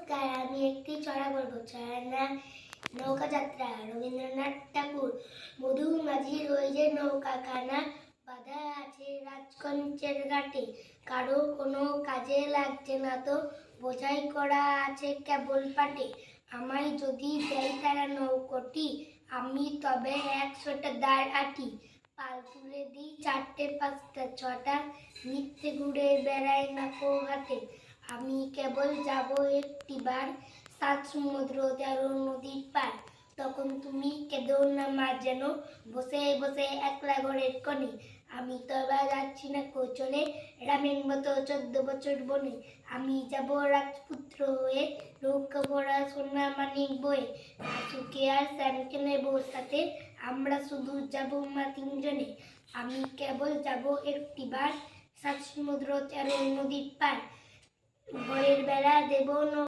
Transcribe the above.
নমস্কার, আমি একটি ছড়া বলবো। ছড়ার নাম নৌকা যাত্রা। রবীন্দ্রনাথ ঠাকুর। মধুর মাঝির ওই যে নৌকাখানা, বাঁধা আছে রাজকঞ্চের ঘাটে। কারো কোনো কাজে লাগছে না তো, বোঝাই করা আছে কেবল পাটে। আমায় যদি দেয় তারা নৌকোটি, আমি তবে 100টা দাঁড় আটি। পাল তুলে দিই 4টে 5টা 6টা, মিথ্যে ঘুরে বেড়াই না কো ঘাটে। আমি কেবল যাব একটিবার, 7 সমুদ্র 13 নদীর পার। তখন তুমি কেঁদো না মা যেন, বসে বসে একলা ঘরের কোণে। আমি তো এবার যাচ্ছি না কোচলে, রামের মতো 14 বছর বনে। আমি যাব রাজপুত্র হয়ে, নৌকা ভরা সোনা মানিক বয়ে। সুখে আর শ্যামকে নেব সাথে, আমরা শুধু যাব মা 3 জনে। আমি কেবল যাব একটিবার, 7 সমুদ্র 13 নদীর পার। ভোরের বেলা দেব